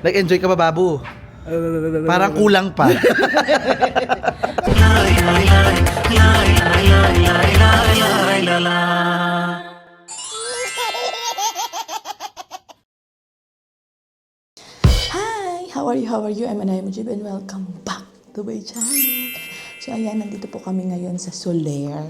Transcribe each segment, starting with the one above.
Nag-enjoy ka ba, Babu? Parang kulang pa. Hi! How are you? How are you? I'm Anay Mujib and welcome back to my channel. So ayan, nandito po kami ngayon sa Soler.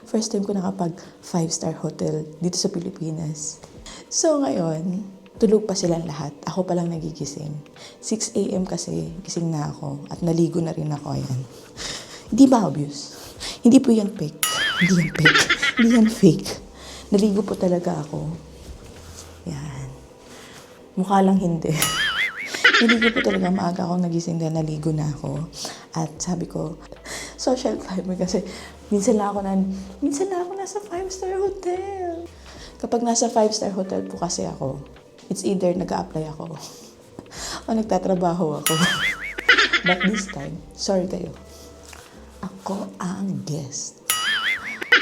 First time ko nakapag 5-star hotel dito sa Pilipinas. So ngayon, tulog pa silang lahat. Ako pa lang nagigising. 6 a.m. kasi gising na ako at naligo na rin ako. Ayan. Hindi ba obvious? Hindi po yan fake. Hindi yan fake. Hindi yan fake. Naligo po talaga ako. Yan. Mukha lang hindi. Naligo po talaga, maaga akong nagising dahil naligo na ako. At sabi ko, social climber kasi minsan lang ako nasa 5-star hotel. Kapag nasa 5-star hotel po kasi ako, it's either nag-a-apply ako o nagtatrabaho ako. But this time, sorry kayo. Ako ang guest.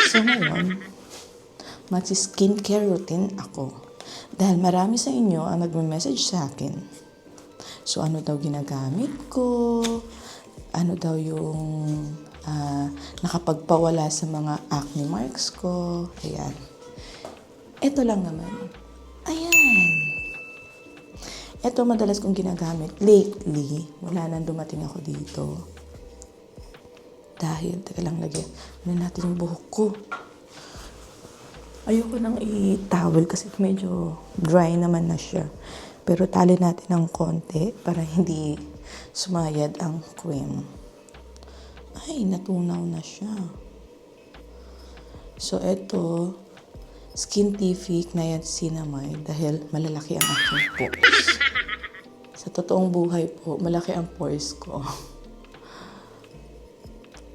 So ngayon, mag-skincare routine ako. Dahil marami sa inyo ang nagme-message sa akin. So ano daw ginagamit ko? Ano daw yung nakapagpawala sa mga acne marks ko? Ayan. Ito lang naman. Ayan. Ito madalas kong ginagamit. Lately, wala nang dumating ako dito. Dahil, teka lang lagyan. Ano natin yung buhok ko. Ayoko nang i-towel kasi medyo dry naman na siya. Pero tali natin ng konti para hindi sumayad ang cream. Ay, natunaw na siya. So, ito, Skintific Niacinamide dahil malalaki ang aking pores. Sa totoong buhay po, malaki ang pores ko.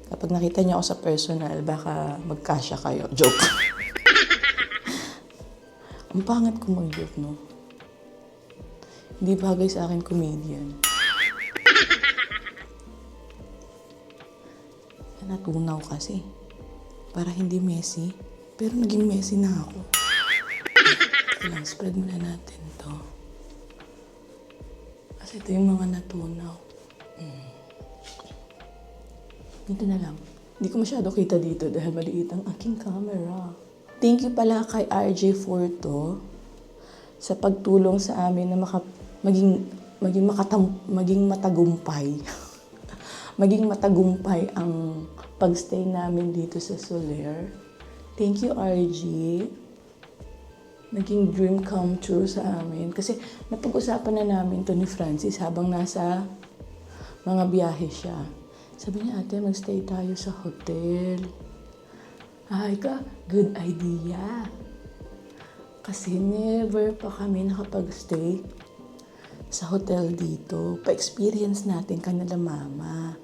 Kapag nakita niyo ako sa personal, baka magkasya kayo. Joke. Ang pangit ko mag-joke, no? Hindi bagay sa akin comedian. Natunaw kasi. Para hindi messy. Pero naging messy na ako. Kailangan spread muna natin to. Kasi ito yung mga natunaw. Dito na lang. Hindi ko masyado kita dito dahil maliit ang aking camera. Thank you pala kay RJ Forto sa pagtulong sa amin na maging matagumpay. Maging matagumpay ang pagstay namin dito sa Soler. Thank you, RJ. Naging dream come true sa amin. Kasi napag-usapan na namin to ni Francis habang nasa mga biyahe siya. Sabi niya, ate, magstay tayo sa hotel. Ay ka, good idea. Kasi never pa kami nakapag-stay sa hotel dito. Pa-experience natin kanila mama.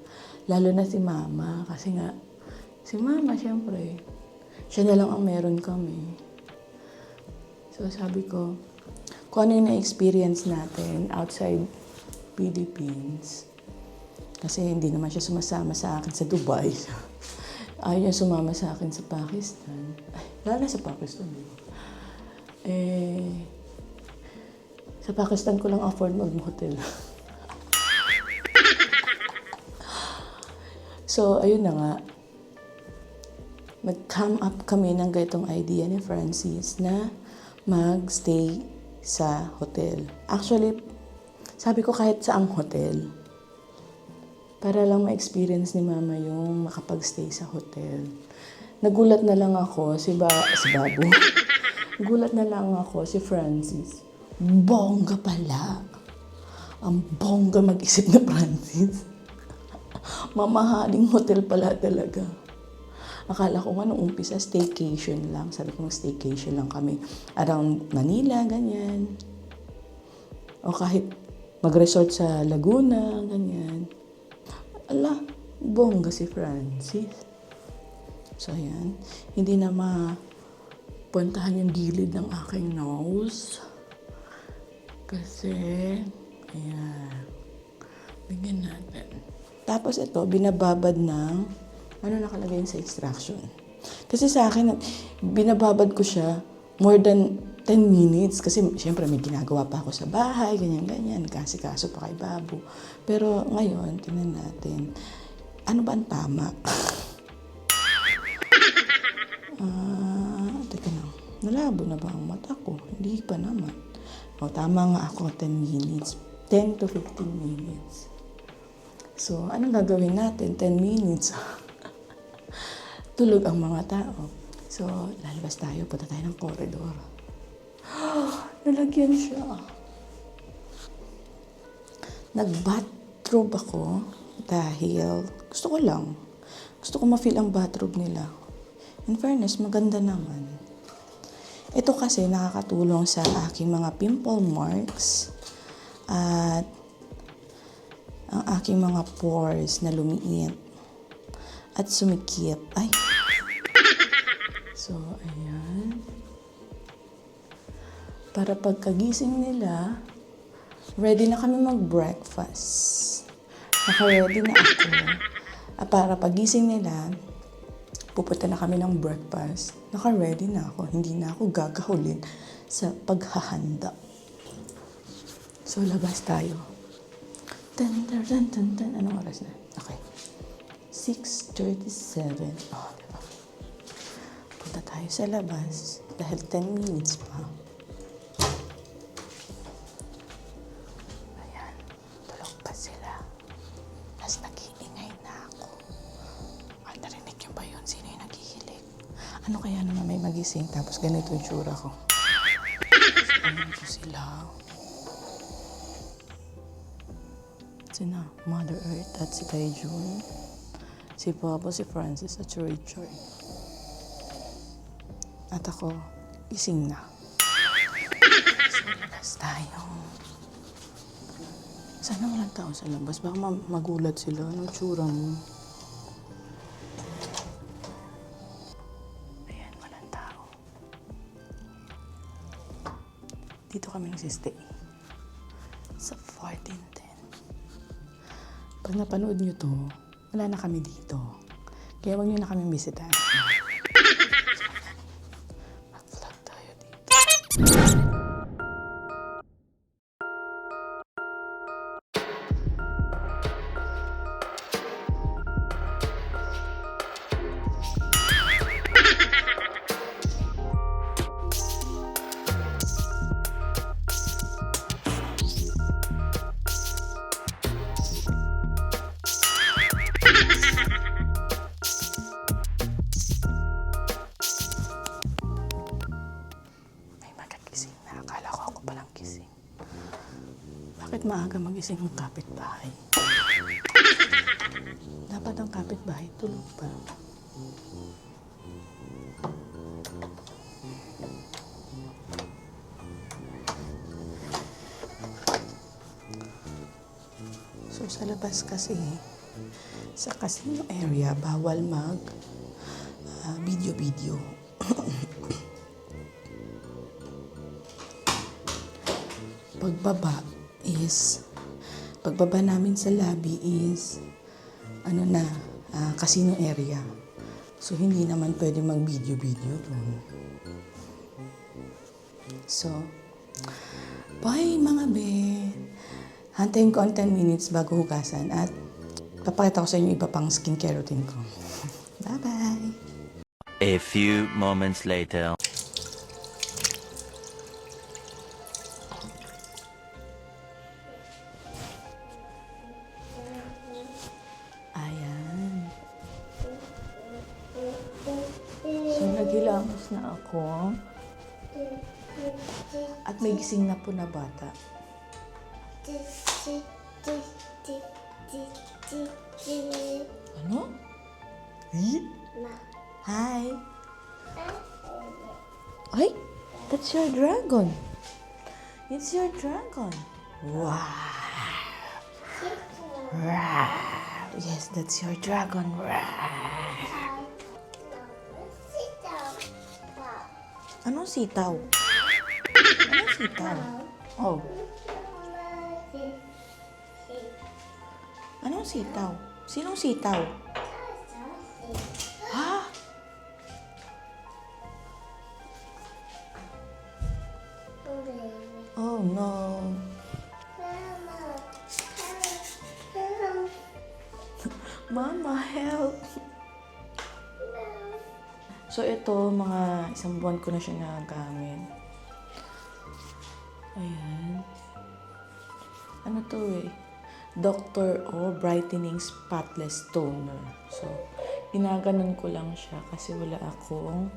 Lalo na si mama. Kasi nga, si mama, syempre, siya na lang ang meron kami. So sabi ko, kung ano yung na-experience natin outside Philippines. Kasi hindi naman siya sumasama sa akin sa Dubai. Ayaw niya sumama sa akin sa Pakistan. Ay, lalo na sa Pakistan. Sa Pakistan ko lang afford mag-hotel. So, ayun na nga. Nag-come up kami ng ganitong idea ni Francis na mag-stay sa hotel. Actually, sabi ko kahit saang hotel. Para lang ma-experience ni mama yung makapag-stay sa hotel. Nagulat na lang ako, si Babu. Nagulat na lang ako, si Francis. Bongga pala. Ang bongga mag-isip na Francis. Mamahaling hotel pala talaga. Akala ko nga nung umpisa, staycation lang. Sabi ko staycation lang kami. Around Manila, ganyan. O kahit mag-resort sa Laguna, ganyan. Ala, bongga si Francis. So, ayan. Hindi na mapuntahan yung gilid ng aking nose. Kasi, ayan. Bigyan natin. Tapos ito, binababad ng, ano nakalagay sa extraction. Kasi sa akin, binababad ko siya more than 10 minutes kasi syempre may ginagawa pa ako sa bahay, ganyan-ganyan, kasi-kaso pa kay Babu. Pero ngayon, tingnan natin, ano ba ang tama? Teka lang, nalabo na ba ang mata ko? Hindi pa naman. O, tama nga ako, 10 minutes. 10 to 15 minutes. So, anong gagawin natin? 10 minutes. Tulog ang mga tao. So, lalabas tayo, punta tayo ng corridor. Nalagyan siya. Nag-bathrobe ako dahil gusto ko lang. Gusto ko ma-feel ang bathrobe nila. In fairness, maganda naman. Ito kasi nakakatulong sa aking mga pimple marks at ang aking mga pores na lumiit at sumikip. Ay! So, ayan. Para pagkagising nila, ready na kami mag-breakfast. Naka-ready na ako. Para pagising nila, pupunta na kami ng breakfast. Naka-ready na ako. Hindi na ako gagahulin sa paghahanda. So, labas tayo. Tan, tan, tan, tan, tan. Anong oras na? Okay. 6:37. Oh, diba? Punta tayo sa labas dahil 10 minutes pa. Ayan. Tulog pa sila. Tapos nag-iingay na ako. Ay, narinig niyo ba yun? Sino yung naghihilig? Ano kaya naman may magising tapos ganito yung tsura ko? Ganito sila. Sina Mother Earth at si Taijun, si Papa, si Francis at si Richard. At ako, gising na. So, labas tayo. Sana walang tao sa labas. Baka magulat sila. Anong tsura mo? Ayan, walang tao. Dito kami nagsistay. Sa 1410. Pag napanood nyo to, wala na kami dito. Kaya huwag nyo na kami bisitahin. Mag-vlog tayo dito. Bakit maaga magising ang kapitbahay? Dapat ang kapitbahay tulog pa. So sa labas kasi, sa casino area, bawal mag video-video. Pagbaba namin sa lobby is casino area. So hindi naman pwede mag video doon. So, bye mga be. Hantayin ko ang 10 minutes bago hugasan at papakita ko sa inyo iba pang skincare routine ko. Bye-bye! A few moments later. Ayan. So, naghilamos na ako. At may gising na po na bata. Ano? Hi! Ay! That's your dragon! It's your dragon! Wow! Yes, that's your dragon! Anong sitaw? Anong sitaw? Oh. Anong sitaw? Sinong sitaw? Ha? Mama, help! So, ito, mga 1 buwan ko na siya nagagamit. Ayan. Ano to eh? Dr. O Brightening Spotless Toner. So, ginaganon ko lang siya kasi wala akong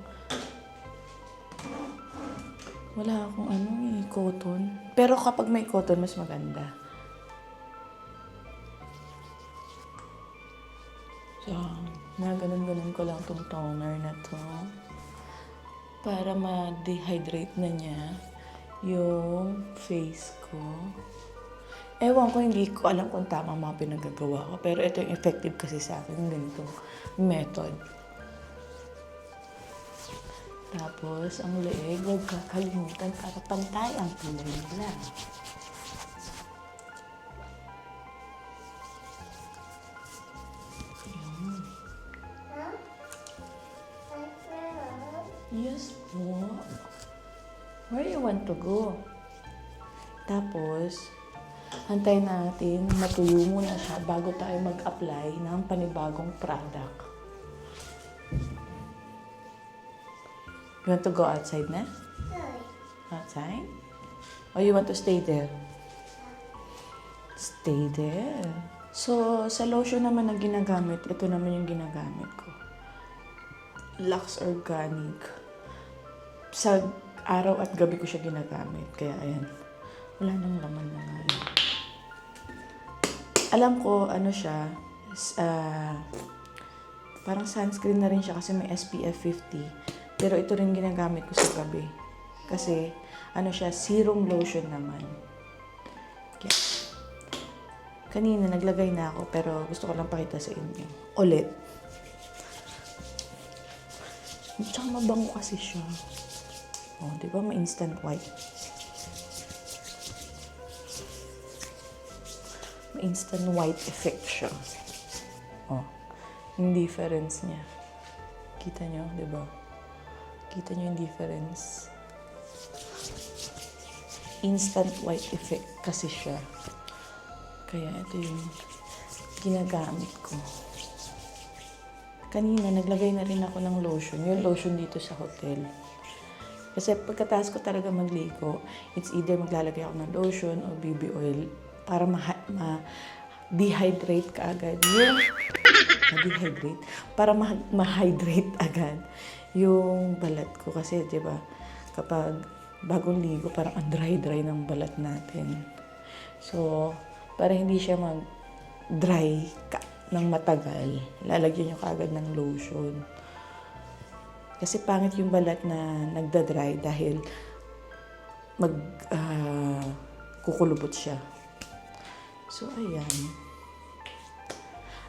cotton. Pero kapag may cotton, mas maganda. So, naganon-ganon ko lang tong toner na to para ma-dehydrate na niya yung face ko. Ewan ko, hindi ko alam kung tama mga pinagagawa ko. Pero ito yung effective kasi sa akin, yung ganitong method. Tapos, ang leeg, huwag kakalimutan para pantay ang kulay nila. Yes po. Where you want to go? Tapos, antayin natin matuyo muna siya bago tayo mag-apply ng panibagong product. You want to go outside na? Outside? Or you want to stay there? Stay there. So, sa lotion naman na ginagamit, ito naman yung ginagamit ko. Lux Organic. Sa araw at gabi ko siya ginagamit. Kaya, ayan. Wala nang laman na nga. Alam ko, ano siya, parang sunscreen na rin siya kasi may SPF 50. Pero ito rin ginagamit ko sa gabi. Kasi, ano siya, serum lotion naman. Kaya, kanina naglagay na ako, pero gusto ko lang pakita sa inyo. Ulit. Tsaka mabango kasi siya. Oh, di ba? May instant white. May instant white effect siya. Oh, yung difference niya. Kita nyo, di ba? Kita nyo yung difference. Instant white effect kasi siya. Kaya ito yung ginagamit ko. Kanina, naglagay na rin ako ng lotion. Yung lotion dito sa hotel. Kasi pagkatapos ko talaga magligo, it's either maglalagay ako ng lotion o BB oil para ma-dehydrate ka agad. Ma-dehydrate? Para ma-hydrate agad yung balat ko. Kasi, di ba, kapag bagong ligo, parang ang dry-dry ng balat natin. So, para hindi siya mag-dry ng matagal, lalagyan nyo kaagad ng lotion. Kasi pangit yung balat na nagda-dry dahil kukulubot siya. So, ayan.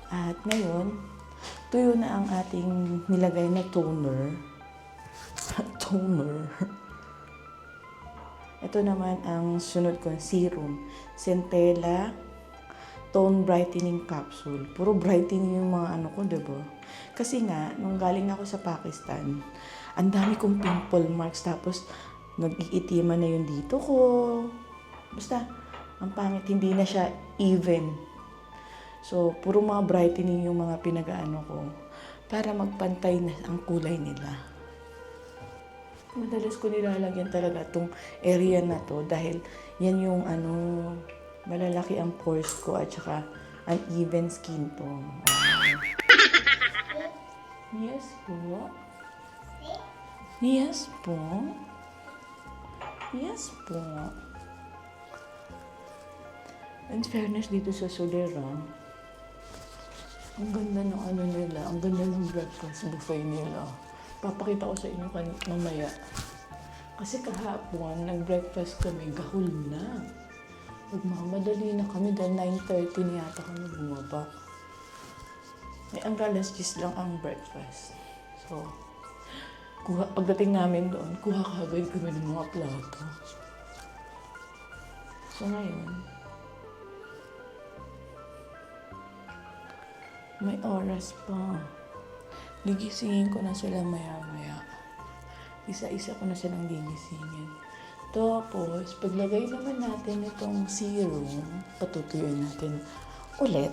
At ngayon, tuyo na ang ating nilagay na toner. Toner. Ito naman ang sunod kong serum. Centella Tone Brightening Capsule. Puro brightening yung mga ano ko, diba? Kasi nga, nung galing ako sa Pakistan, ang dami kong pimple marks. Tapos, nag-iitiman na yung dito ko. Basta, ang pangit, hindi na siya even. So, puro mga brightening yung mga pinag-ano ko para magpantay na ang kulay nila. Madalas ko nilalagyan talaga itong area na to dahil yan yung malalaki ang pores ko at saka uneven skin tone. Yes po. Yes po. Yes po. In fairness dito sa Solera, ang ganda ng nila, ang ganda ng breakfast buffet nila. Papakita ko sa inyo mamaya. Kasi kahapon, nag-breakfast kami, gahol na. Magmamadali na kami dahil 9:30 na yata kami bumaba. May hanggang alas 10 lang ang breakfast. So, pagdating namin doon, kuha kagad kami ng mga plato. So ngayon, may oras pa. Gigisingin ko na sila maya-maya. Isa-isa ko na silang gigisingin. Tapos, paglagay naman natin itong serum, patutuyuin natin ulit.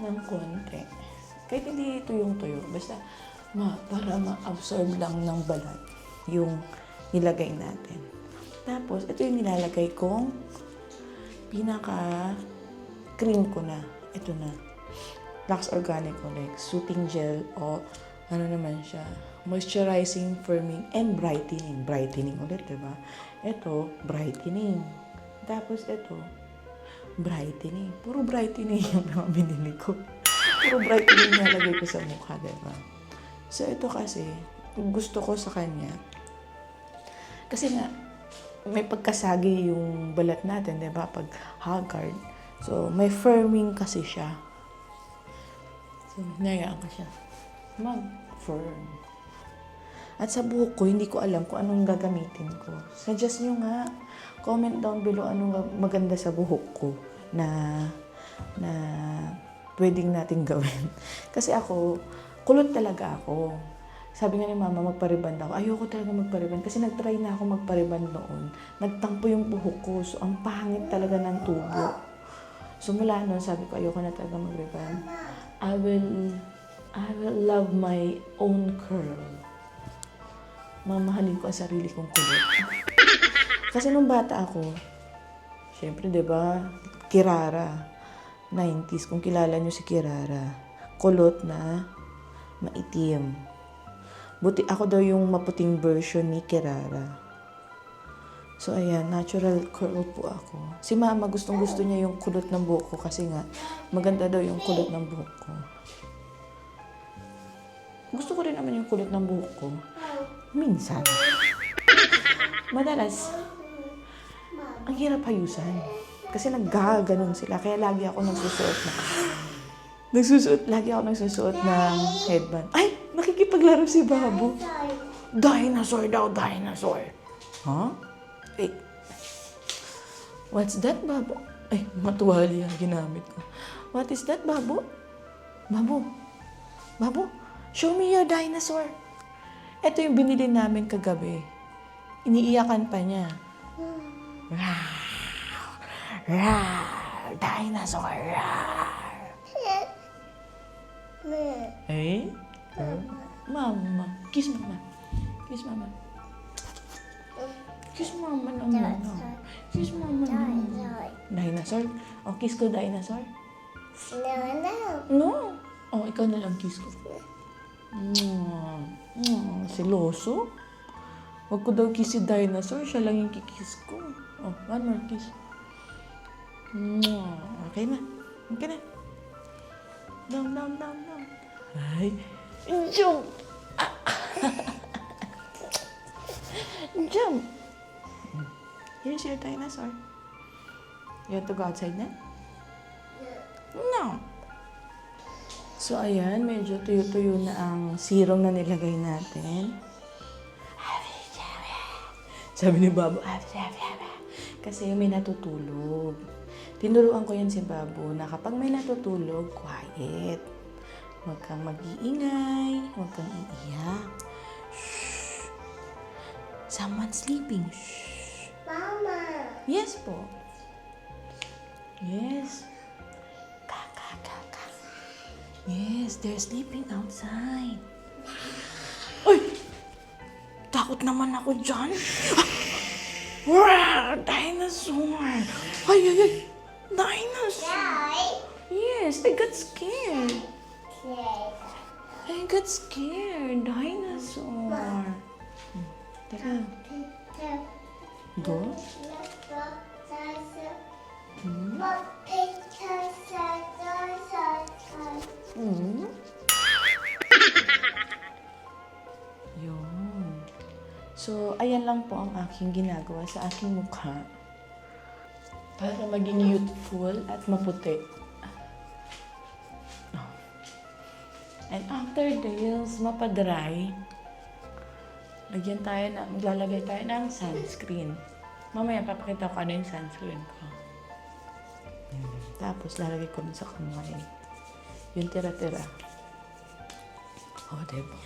ng konti. Kahit hindi tuyong-tuyo. Basta para ma-absorb lang ng balat yung nilagay natin. Tapos, ito yung nilalagay kong pinaka-cream ko na. Ito na. Lux Organico, like soothing gel o ano naman siya. Moisturizing, firming, and brightening. Brightening ulit, diba? Ito, brightening. Tapos ito, brightening. Puro brightening yung mga binili ko. Puro brightening nalagay ko sa mukha, diba? So, ito kasi, gusto ko sa kanya. Kasi nga, may pagkasagi yung balat natin, diba? Pag haggard. So, may firming kasi siya. So, nayaan ko siya. Mag-firm. At sa buhok ko, hindi ko alam kung anong gagamitin ko. Suggest nyo nga, comment down below anong maganda sa buhok ko na pwedeng natin gawin. Kasi ako, kulot talaga ako. Sabi nga ni mama, magpariband ako. Ayoko talaga magpariband kasi nagtry na ako magpariband noon. Nagtampo yung buhok ko. So, ang pangit talaga ng tubo. So, mula noon, sabi ko, ayoko na talaga mag-reband. I will love my own curl. Mamahalin ko ang sarili kong kulot. Kasi nung bata ako, syempre, diba, Kirara. 90s, kung kilala nyo si Kirara. Kulot na maitim. Buti ako daw yung maputing version ni Kirara. So, ayan, natural curl po ako. Si mama, gustong-gusto niya yung kulot ng buhok ko kasi nga, maganda daw yung kulot ng buhok ko. Gusto ko rin naman yung kulot ng buhok ko. Minsan. Madalas, ang hirap hayusan. Kasi naggaganon sila. Kaya lagi ako lagi ako nagsusuot ng headband. Ay! Nakikipaglaro si Babo. Dinosaur daw, dinosaur. Huh? Eh. What's that, Babo? Ay, matuwali ang ginamit ko. What is that, Babo? Babo? Babo? Show me your dinosaur. Ito yung binili namin kagabi. Iniiyakan pa niya. Dinosaur. Eh? Mama. Kiss mama. Kiss mama. Kiss mama naman. Kiss mama naman. Dinosaur? Oh, kiss ko dinosaur? No. Oh, ikaw na lang kiss ko. Siloso? Huwag ko daw kiss si dinosaur. Siya lang yung kikiss ko. Oh, one more kiss. Okay na. Okay na. Down. Ay. Jump! Jump! Here's your dinosaur. You want to go outside na? No. So, ayan. Medyo tuyo-tuyo na ang serum na nilagay natin. Sabi ni Babo, kasi may natutulog. Tinuruan ko yan si Babo na kapag may natutulog, quiet. Huwag kang mag-iingay, huwag kang iiyak. Shh. Someone's sleeping. Shh. Mama! Yes po. Yes. Kaka. Yes, they're sleeping outside. Ay! Takot naman ako dyan. Wow! Dinosaur! Ay! Dinosaur! Yes, I got scared. I got scared. Dinosaur. Teka. Go? Yun. So, ayan lang po ang aking ginagawa sa aking mukha para maging youthful at maputi. And after this, mapadry, maglalagay tayo ng sunscreen. Mamaya, papakita ko ano yung sunscreen ko. Tapos, lalagay ko sa kamay. Yung tira-tira. Diba?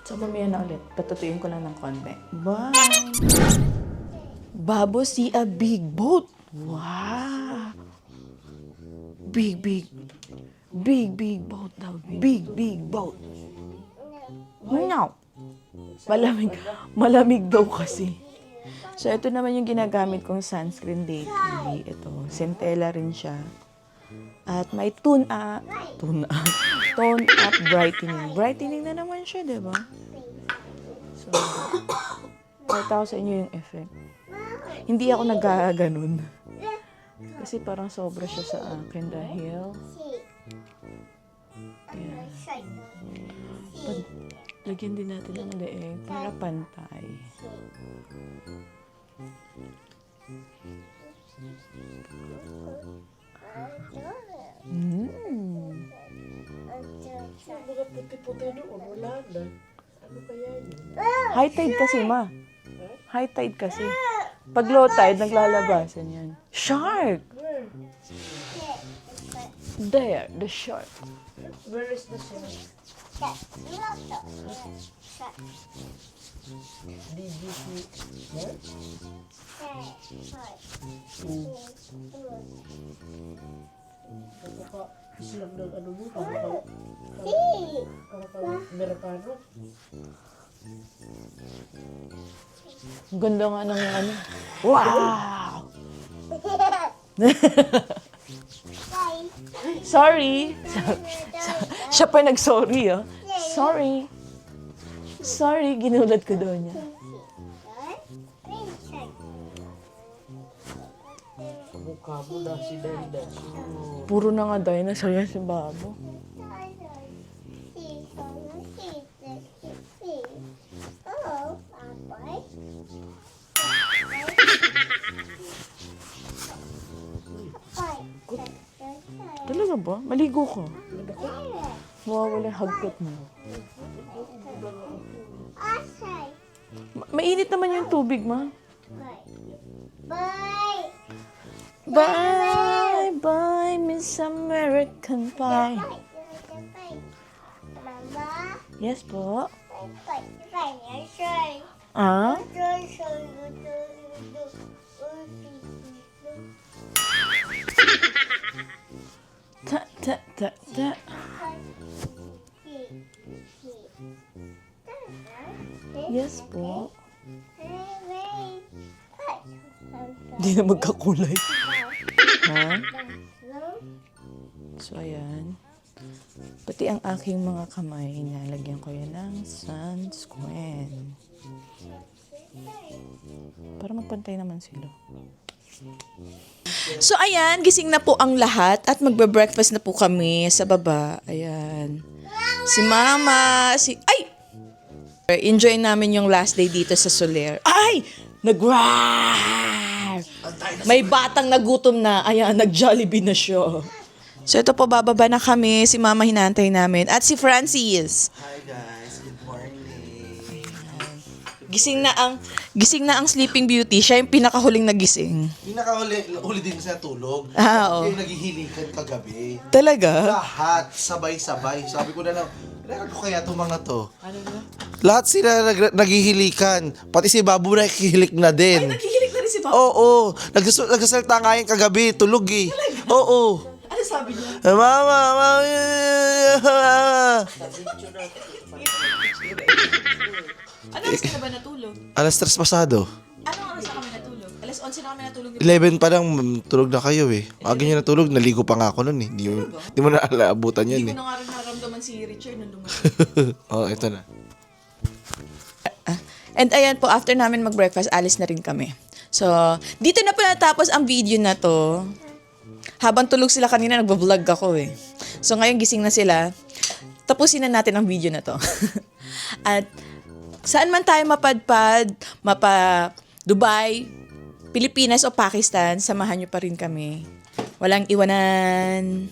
So, mamaya na ulit. Patutuyin ko lang ng konti. Bye! Babo, see a big boat! Wow! Big boat daw. Big boat. No. Malamig daw kasi. So, ito naman yung ginagamit kong sunscreen lately. Ito, Centella rin siya. At may tone up brightening. Brightening na naman siya, diba? So, pakita ko sa inyo yung effect. Hindi ako nagkaganon. Kasi parang sobra siya sa akin dahil lagyan din natin ng leeg para pantay. High tide kasi, ma. High tide kasi. Pag low tide, naglalabasan yan. Shark! There, the shark. Where is the shark? Did you see that? Nakaka-islang ng ano mo, Amerikano. Ang ganda nga ng ano. Wow! Sorry. Siya pa nag-sorry, oh. Sorry. Sorry, ginulat ko daw niya. Mukha mo na si Dada. Puro na nga dinosaur yan si Babo. Talaga ba? Maligo ka. Mawawala yung hagkat mo. Mainit naman yung tubig, ma. Bye, bye, Miss American Pie. Yes po. Ah? Ta. Yes po. Hindi na magkakulay. Ha? So, ayan. Pati ang aking mga kamay, nalagyan ko yan ng sunscreen. Para magpantay naman sila. So, ayan, gising na po ang lahat at magbe-breakfast na po kami sa baba. Ayan. Si Mama, Ay! Enjoy namin yung last day dito sa Soler. Ay! Nag-rar! May batang nagutom na. Ayan, nag-Jollibee na siya. So, ito po, bababa na kami. Si Mama hinantay namin. At si Francis. Hi guys, good morning. Gising na ang Sleeping Beauty. Siya yung pinakahuling nagising. Huli din sa tulog. Oo. Yung naghihilikan kagabi. Talaga? Lahat, sabay-sabay. Sabi ko na lang, kailangan ko kaya itong mga to. Ano ba? Lahat sila naghihilikan. Pati si Babu nakikihilik na din. Nakikilig na rin si Papa. Oo. Nagsasalta nga yung kagabi, tulog eh. Oo. Ano sabi niya? Mama. Ano oras ka na ba natulog? Alas 3 pasado. Anong oras na kami natulog? Alas 11 na kami natulog. 11 pa lang, tulog na kayo eh. Aga nyo natulog, naligo pa nga ako nun eh. Di mo na alaabutan yan Hindi eh. ko na nga rin naramdaman si Richard nung dumating. Oh, ito na. And ayan po, after namin mag-breakfast, alis na rin kami. So, dito na po natapos ang video na to. Habang tulog sila kanina, nagbablog ako eh. So, ngayon gising na sila. Tapusin na natin ang video na to. At saan man tayo mapadpad, Dubai, Pilipinas o Pakistan, samahan nyo pa rin kami. Walang iwanan.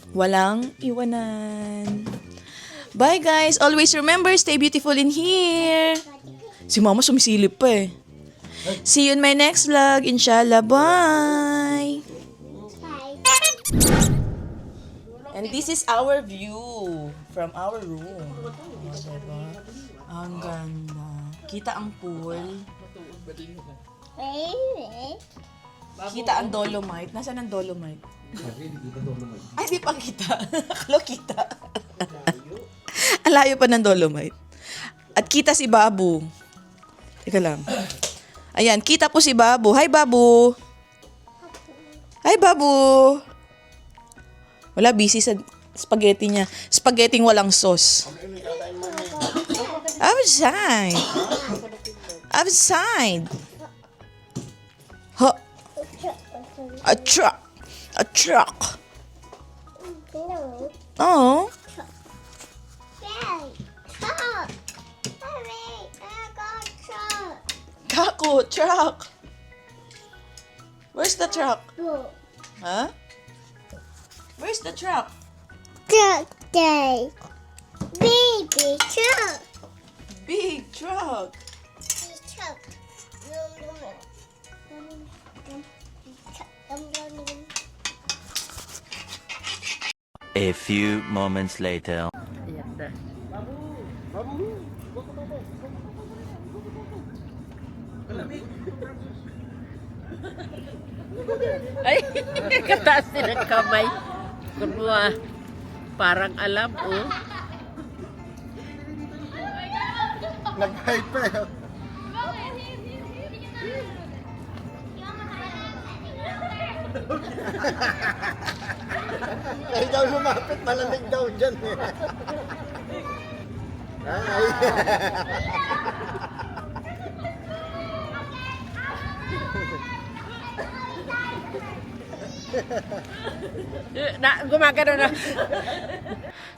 Bye guys! Always remember, stay beautiful in here. Si Mama sumisilip pa eh. See you in my next vlog. Inshallah. Bye! And this is our view from our room. Diba? Ang ganda. Kita ang pool. Kita ang Dolomite. Nasaan ang Dolomite? Ay, di pa kita. Akala kita. Ang layo pa ng Dolomite. At kita si Babu. Teka lang. Ayan, kita po si Babu. Hi, Babu. Hi, Babu. Wala, busy sa spaghetti niya. Spaghetti walang sauce. Outside. Outside. Huh. A truck. A truck. Oh. Kako, truck. Where's the truck? Huh? Where's the truck? Truck day. Baby truck. Big truck. Big truck. A few moments later. Ayan na. Ay, kataas din ang kamay. Kunwa, parang alam, oh. Nag-hyper. Ay, daw lumapit, malamig daw dyan eh. Ay. Gumagano na.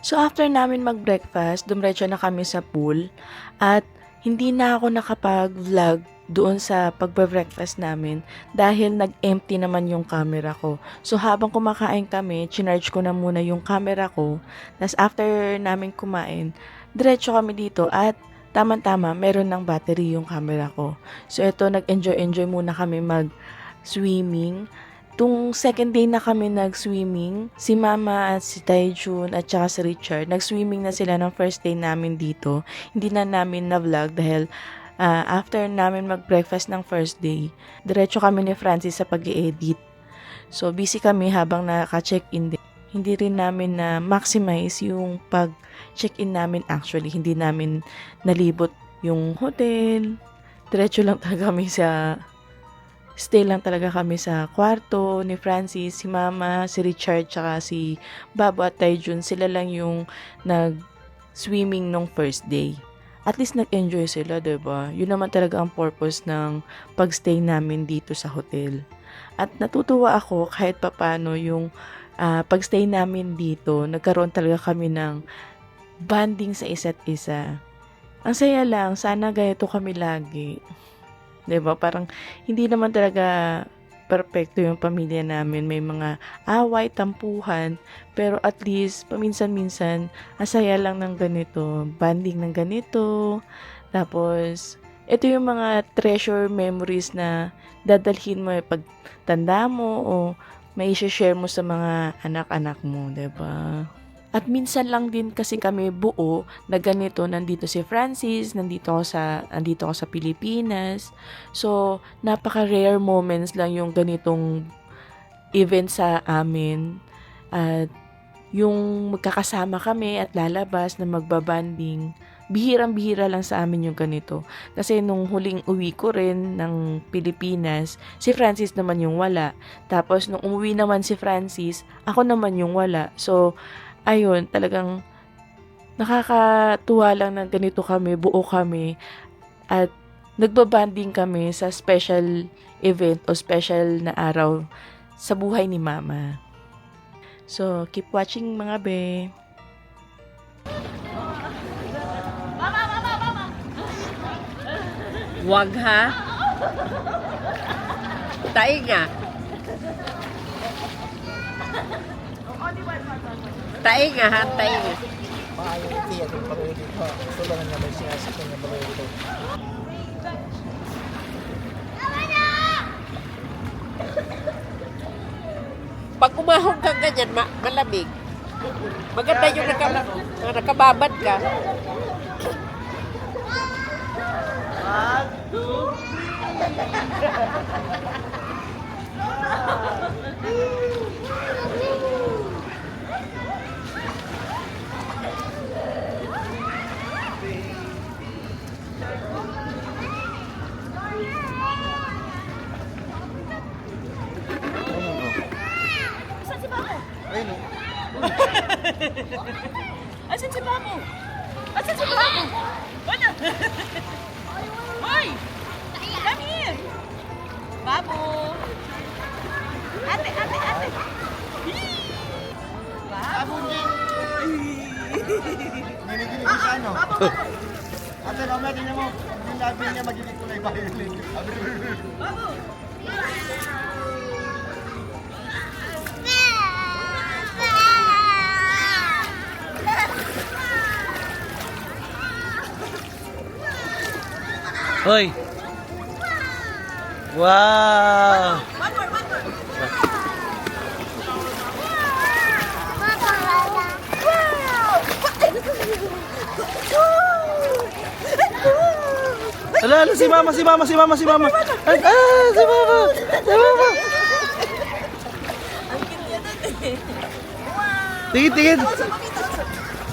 So after namin mag-breakfast, dumiretso na kami sa pool at hindi na ako nakapag-vlog doon sa pagbe-breakfast namin dahil nag-empty naman yung camera ko. So habang kumakain kami, chinarge ko na muna yung camera ko. Tapos after namin kumain, diretso kami dito at tama-tama meron ng battery yung camera ko. So ito, nag-enjoy muna kami mag-swimming. Tung second day na kami nag-swimming, si Mama at si Taijun at saka si Richard, nag-swimming na sila ng first day namin dito. Hindi na namin na-vlog dahil after namin mag-breakfast ng first day, diretso kami ni Francis sa pag-i-edit. So, busy kami habang naka-check-in din. Hindi rin namin na maximize yung pag-check-in namin actually. Hindi namin nalibot yung hotel. Diretso lang talaga kami stay lang talaga kami sa kwarto ni Francis, si Mama, si Richard, tsaka si Babo at Taijun. Sila lang yung nag-swimming nung first day. At least nag-enjoy sila, diba? Yun naman talaga ang purpose ng pag-stay namin dito sa hotel. At natutuwa ako kahit papano yung pag-stay namin dito, nagkaroon talaga kami ng bonding sa isa't isa. Ang saya lang, sana ganito kami lagi. Diba? Parang hindi naman talaga perfecto yung pamilya namin. May mga away, tampuhan, pero at least paminsan-minsan asaya lang ng ganito, banding ng ganito. Tapos ito yung mga treasure memories na dadalhin mo pag tanda mo o may share mo sa mga anak-anak mo, diba? At minsan lang din kasi kami buo na ganito, nandito si Francis, nandito ako sa Pilipinas. So, napaka-rare moments lang yung ganitong event sa amin. At yung magkakasama kami at lalabas na magbabanding, bihirang-bihira lang sa amin yung ganito. Kasi nung huling uwi ko rin ng Pilipinas, si Francis naman yung wala. Tapos nung umuwi naman si Francis, ako naman yung wala. So, ayun, talagang nakakatuwa lang na ganito kami, buo kami, at nagbabanding kami sa special event o special na araw sa buhay ni Mama. So, keep watching mga be. Wag ha. Taing nga. Taing nga ha, taing nga. Pakayong iti at yung pag-uwi dito. Sulangan nga may sinasakyan niya pag-uwi dito. Pag umahon kang ganyan, malamig. Maganda yung nakababad ka. Asan si Babo? Asan si Babo? Ano? Hoy! Come here! Babo! Ate! Babo! Ginigilig ko siya, no? Ate, mamaya tingnan mo. Yung labi niya magiging kulay violet. Babo! Hoy! Wow! One more! Ala, si mama! Ay, si mama! Si mama! Tingin!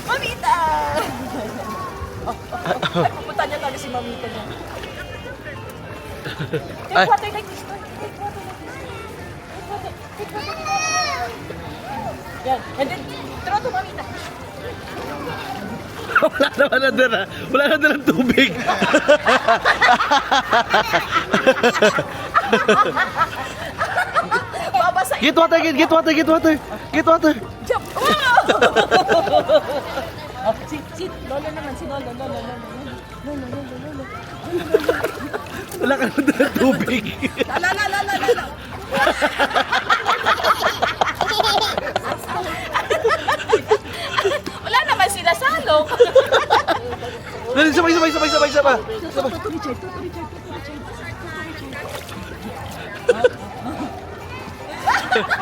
Mamita! Ay, pupunta niya talaga si Mamita niya. Ay. Take water like this. Take water like this. Take water. Yan. And then, throw to Mamita. Wala naman na dala. Wala na dalang tubig. Babasa. Get water! Jump. Oh, si Lolo naman. Si Lolo. Wala ka naman dalang tubig. La. Wala naman sila salong. Dali, sabay.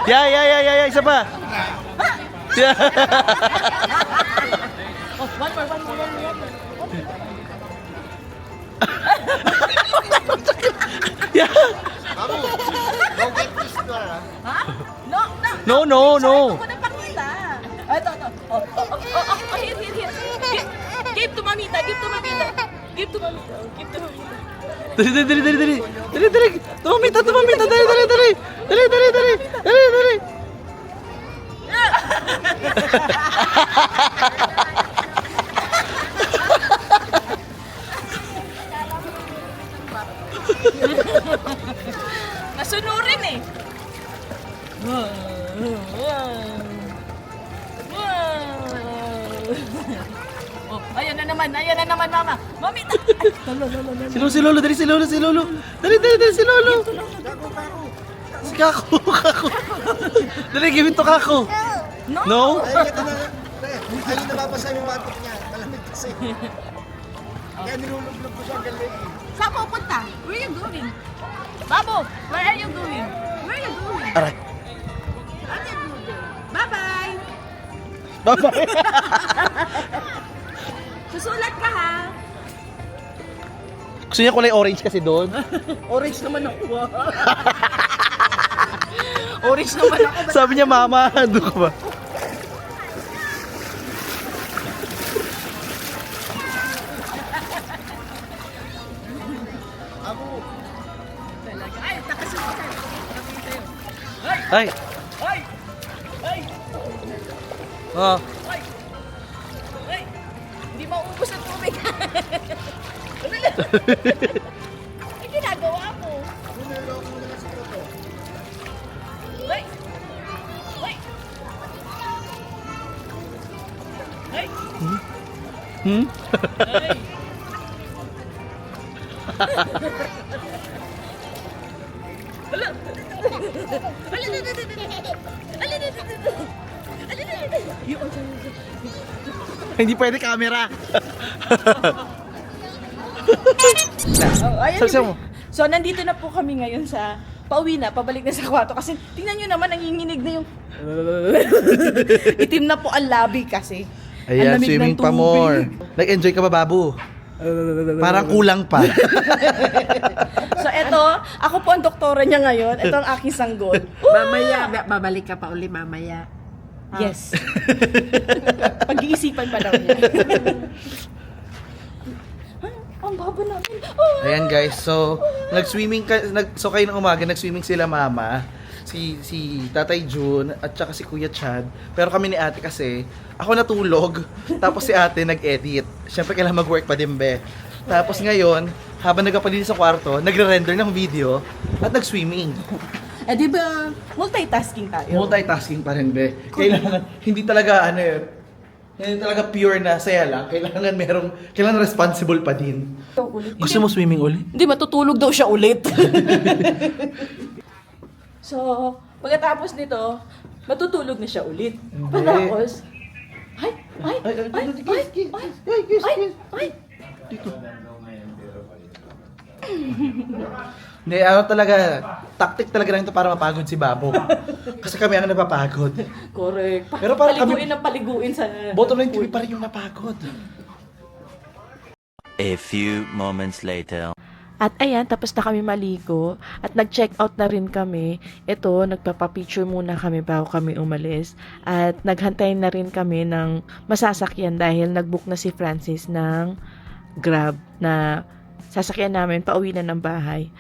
Yeah, isa pa. Yeah. Oh, one more. Yeah. Babu, go get this door, ha? Ha? No. No. Ito ko na pakita. Ito. Oh, here. Give to Mamita. Dali. Tumamita. Dali. Nasunurin eh. Oh, ayan na naman, mama. Mamita. Si Lolo. Dali, si Lolo. Dali, si Lolo. Si Kako. Dali, give it to Kako. No? Ay, ito na. Ayun, nababasa yung batok niya. Malamig kasi. Kaya nilulublog ko siya galing. Saan pupunta? Where are you going? Babo, where are you going? Aray. Ano yung doing? Bye-bye. Bye-bye. Susulat ka ha. Gusto niya kulay orange kasi doon. Orange naman ako. Orange naman ako. Sabi niya, mama, doon ka ba? Talaga. Ay, nakasunod ka. Ay. Oh. Ay, hindi mauubos ang tubig. Ay, ginagawa mo. Ay! Hmm? Hindi pwede camera. Ayan, Sabi mo. So, nandito na po kami ngayon sa pauwi na, pabalik na sa kwarto. Kasi, tingnan nyo naman, nanginginig na yung itim na po ang labi kasi. Ang Ayan, lamig ng swimming pa tubig. more. Nag-enjoy ka ba, Babu? Parang kulang pa. So, eto, ako po ang doktora niya ngayon. Ito ang aking sanggol. Mamaya, babalik ka pa uli mamaya. Yes. Pag-iisipan pa daw niya. Ang baba namin. Oh, Ayan guys, so nag-swimming so kayo ng umaga, nag-swimming sila mama. si Tatay Jun at saka si Kuya Chad. Pero kami ni ate kasi, ako natulog, tapos si ate nag-edit. Siyempre kailangan mag-work pa din, be. Tapos ngayon, habang nagpapalinis sa kwarto, nagre-render ng video at nag-swimming. Eh di ba, multitasking tayo. Multitasking pa rin, be. Kailangan, hindi talaga, hindi talaga pure na saya lang. Kailangan responsible pa din. Gusto mo swimming ulit? Hindi, matutulog daw siya ulit. So, pagkatapos nito, matutulog na siya ulit. Pagkatapos, Dito. Hindi, talaga, tactic talaga lang ito para mapagod si Babo. Kasi kami ang napapagod. correct. Pero parang paliguin ng paliguin sa... Bottom line, TV pa rin yung napagod. A few moments later. At ayan, tapos na kami maligo at nag-check out na rin kami. Ito, nagpapapicture muna kami bago kami umalis. At naghantay na rin kami ng masasakyan dahil nagbook na si Francis ng Grab na sasakyan namin pauwi na ng bahay.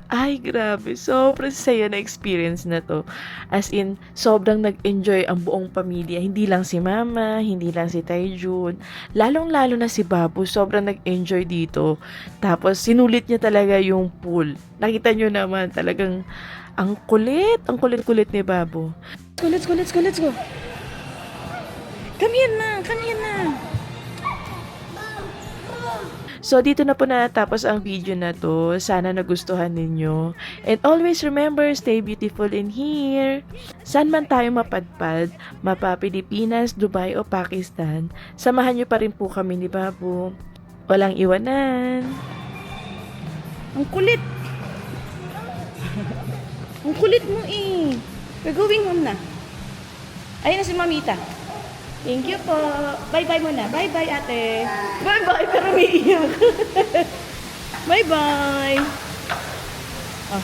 Ay, grabe. Sobrang saya na experience na to. As in, sobrang nag-enjoy ang buong pamilya. Hindi lang si Mama, hindi lang si Taijun. Lalong-lalo na si Babu. Sobrang nag-enjoy dito. Tapos, sinulit niya talaga yung pool. Nakita nyo naman, talagang ang kulit ni Babu. Let's go. Come here na. So, dito na po natapos ang video na to. Sana nagustuhan ninyo. And always remember, stay beautiful in here. Saan man tayo mapadpad, mapa Pilipinas, Dubai o Pakistan, samahan nyo pa rin po kami ni Babu. Walang iwanan. Ang kulit! Ang kulit mo eh. We're going home na. Ayun na si Mamita. Thank you po. Bye-bye muna. Bye-bye, ate. Bye-bye, pero umiiyak. Bye-bye. Oh.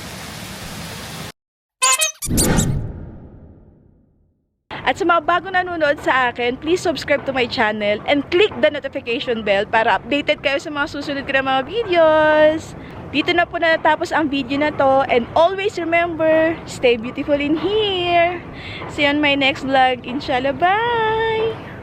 At sa mga bago nanonood sa akin, please subscribe to my channel and click the notification bell para updated kayo sa mga susunod ko na mga videos. Dito na po natapos ang video na to, and always remember, stay beautiful in here. See you on my next vlog. Inshallah, bye!